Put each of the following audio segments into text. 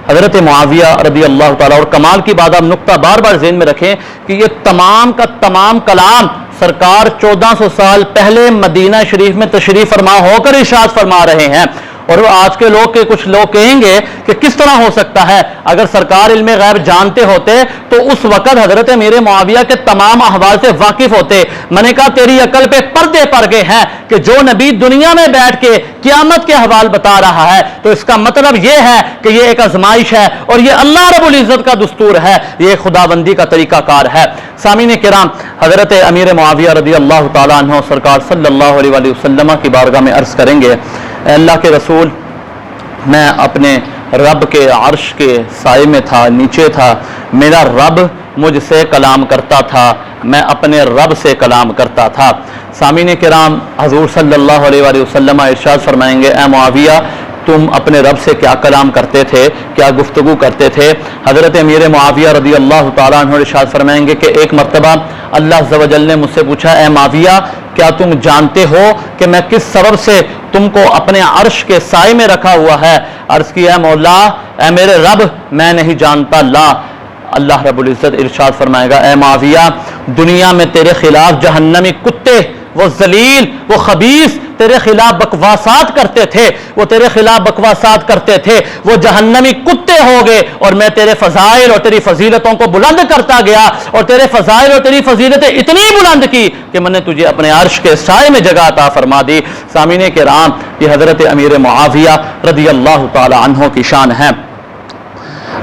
حضرت معاویہ رضی اللہ تعالیٰ، اور کمال کی بات آپ نقطہ بار بار ذہن میں رکھیں کہ یہ تمام کا تمام کلام سرکار 1400 سال پہلے مدینہ شریف میں تشریف فرما ہو کر ارشاد فرما رہے ہیں. اور وہ آج کے کچھ لوگ کہیں گے کہ کس طرح ہو سکتا ہے، اگر سرکار علم غیب جانتے ہوتے تو اس وقت حضرت امیر معاویہ کے تمام احوال سے واقف ہوتے. میں نے کہا تیری عقل پہ پردے پڑ گئے ہیں کہ جو نبی دنیا میں بیٹھ کے قیامت کے احوال بتا رہا ہے تو اس کا مطلب یہ ہے کہ یہ ایک آزمائش ہے اور یہ اللہ رب العزت کا دستور ہے، یہ خداوندی کا طریقہ کار ہے. سامعین کرام، حضرت امیر معاویہ رضی اللہ تعالیٰ عنہ سرکار صلی اللہ علیہ وسلم کی بارگاہ میں عرض کریں گے، اے اللہ کے رسول، میں اپنے رب کے عرش کے سائے میں تھا، نیچے تھا، میرا رب مجھ سے کلام کرتا تھا، میں اپنے رب سے کلام کرتا تھا. سامعین کرام، حضور صلی اللہ علیہ وسلم ارشاد فرمائیں گے، اے معاویہ تم اپنے رب سے کیا کلام کرتے تھے، کیا گفتگو کرتے تھے؟ حضرت امیر معاویہ رضی اللہ تعالیٰ عنہ ارشاد فرمائیں گے کہ ایک مرتبہ اللہ عز و جل نے مجھ سے پوچھا، اے معاویہ کیا تم جانتے ہو کہ میں کس سبب سے تم کو اپنے عرش کے سائے میں رکھا ہوا ہے؟ عرض کیا، اے مولا، اے میرے رب، میں نہیں جانتا. اللہ رب العزت ارشاد فرمائے گا، اے معاویہ دنیا میں تیرے خلاف جہنمی کتے، وہ ذلیل، وہ خبیث تیرے خلاف بکواسات کرتے تھے، وہ تیرے خلاف بکواسات کرتے تھے، وہ جہنمی کتے ہو گئے، اور میں تیرے فضائل اور تیری فضیلتوں کو بلند کرتا گیا، اور تیرے فضائل اور تیری فضیلتیں اتنی بلند کی کہ میں نے تجھے اپنے عرش کے سائے میں جگہ عطا فرما دی. سامعین کرام، یہ حضرت امیر معاویہ رضی اللہ تعالی عنہ کی شان ہے.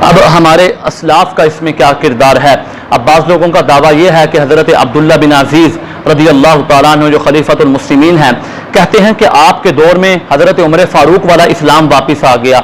اب ہمارے اسلاف کا اس میں کیا کردار ہے؟ اب بعض لوگوں کا دعویٰ یہ ہے کہ حضرت عبداللہ بن عزیز رضی اللہ تعالیٰ عنہ جو خلیفۃ المسلمین ہیں، کہتے ہیں کہ آپ کے دور میں حضرت عمر فاروق والا اسلام واپس آ گیا.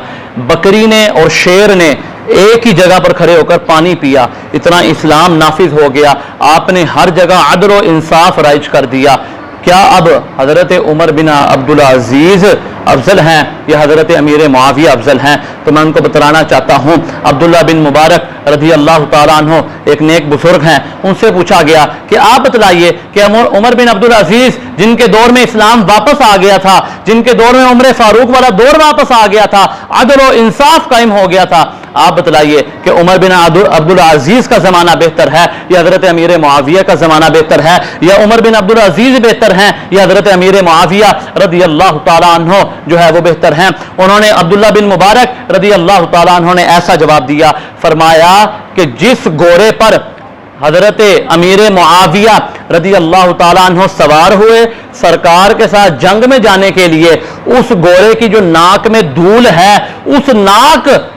بکری نے اور شیر نے ایک ہی جگہ پر کھڑے ہو کر پانی پیا، اتنا اسلام نافذ ہو گیا. آپ نے ہر جگہ عدل و انصاف رائج کر دیا. کیا اب حضرت عمر بن عبدالعزیز افضل ہیں یا حضرت امیر معاویہ افضل ہیں؟ تو میں ان کو بتلانا چاہتا ہوں، عبداللہ بن مبارک رضی اللہ تعالیٰ عنہ ایک نیک بزرگ ہیں، ان سے پوچھا گیا کہ آپ بتلائیے کہ عمر بن عبدالعزیز جن کے دور میں اسلام واپس آ گیا تھا، جن کے دور میں عمر فاروق والا دور واپس آ گیا تھا، عدل و انصاف قائم ہو گیا تھا، آپ بتلائیے کہ عمر بن عبدالعزیز کا زمانہ بہتر ہے یا حضرت امیر معاویہ کا زمانہ بہتر ہے، یا عمر بن عبدالعزیز بہتر ہیں یا حضرت امیر معاویہ رضی اللہ تعالیٰ عنہ جو ہے وہ بہتر ہیں؟ انہوں نے عبداللہ بن مبارک رضی اللہ تعالیٰ عنہ نے ایسا جواب دیا، فرمایا کہ جس گھوڑے پر حضرت امیر معاویہ رضی اللہ تعالیٰ عنہ سوار ہوئے سرکار کے ساتھ جنگ میں جانے کے لیے، اس گھوڑے کی جو ناک میں دھول ہے، اس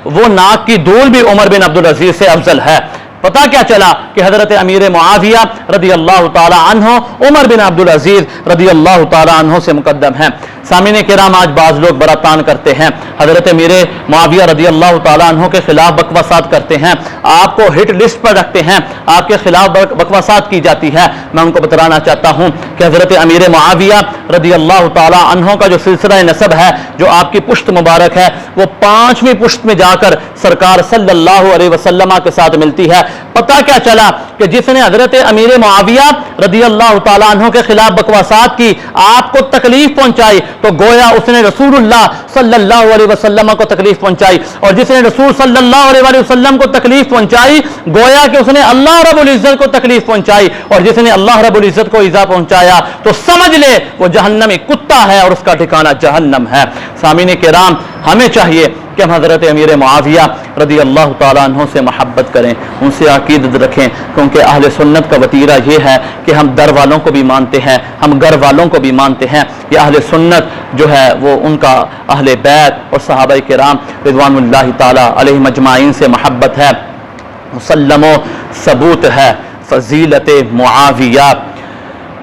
وہ ناک کی دھول بھی عمر بن عبدالعزیز سے افضل ہے. پتا کیا چلا کہ حضرت امیر معاویہ رضی اللہ تعالی عنہ عمر بن عبدالعزیز رضی اللہ تعالی عنہ سے مقدم ہیں. سامعین کرام، آج بعض لوگ بڑا تان کرتے ہیں، حضرت امیر معاویہ رضی اللہ تعالی عنہ کے خلاف بکواسات کرتے ہیں، آپ کو ہٹ لسٹ پر رکھتے ہیں، آپ کے خلاف بکواسات کی جاتی ہے. میں ان کو بتلانا چاہتا ہوں کہ حضرت امیر معاویہ رضی اللہ تعالی عنہ کا جو سلسلہ نسب ہے، جو آپ کی پشت مبارک ہے، وہ 5ویں پشت میں جا کر سرکار صلی اللہ علیہ وسلم کے ساتھ ملتی ہے. پتہ کیا چلا کہ جس نے حضرت امیر معاویہ رضی اللہ تعالیٰ عنہ کے خلاف بکواسات کی، آپ کو تکلیف پہنچائی، تو گویا اس نے رسول اللہ صلی اللہ علیہ وسلم کو تکلیف پہنچائی، اور جس نے رسول صلی اللہ علیہ وسلم کو تکلیف پہنچائی گویا کہ اس نے اللہ رب العزت کو تکلیف پہنچائی، اور جس نے اللہ رب العزت کو ایذا پہنچایا تو سمجھ لے وہ جہنمی کتا ہے اور اس کا ٹھکانہ جہنم ہے. سامعین کرام، ہمیں چاہیے کہ ہم حضرت امیر معاویہ رضی اللہ تعالیٰ عنہ سے محبت کریں، ان سے عقیدت رکھیں، کیونکہ اہل سنت کا وتیرہ یہ ہے کہ ہم در والوں کو بھی مانتے ہیں، ہم گھر والوں کو بھی مانتے ہیں. یہ اہل سنت جو ہے وہ ان کا اہل بیت اور صحابہ کرام رضوان اللہ تعالیٰ علیہم اجمعین سے محبت ہے. مسلم و ثبوت ہے فضیلت معاویہ،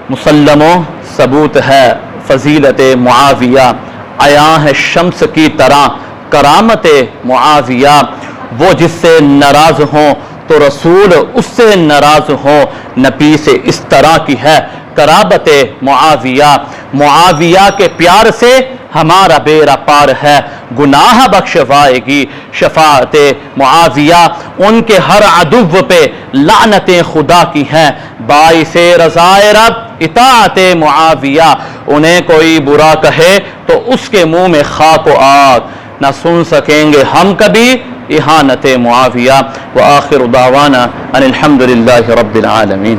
مسلم و ثبوت ہے فضیلت معاویہ، عیاں ہے شمس کی طرح کرامت معاویہ. وہ جس سے ناراض ہوں تو رسول اس سے ناراض ہوں، نبی سے اس طرح کی ہے قرابت معاویہ. معاویہ کے پیار سے ہمارا بیڑا پار ہے، گناہ بخشوائے گی شفاعت معاویہ. ان کے ہر عدو پہ لعنتیں خدا کی ہیں، باعث رضائے رب اطاعت معاویہ. انہیں کوئی برا کہے تو اس کے منہ میں خاک و آگ، نہ سن سکیں گے ہم کبھی اہانت معاویہ. وآخر دعوانا ان الحمد للہ رب العالمین.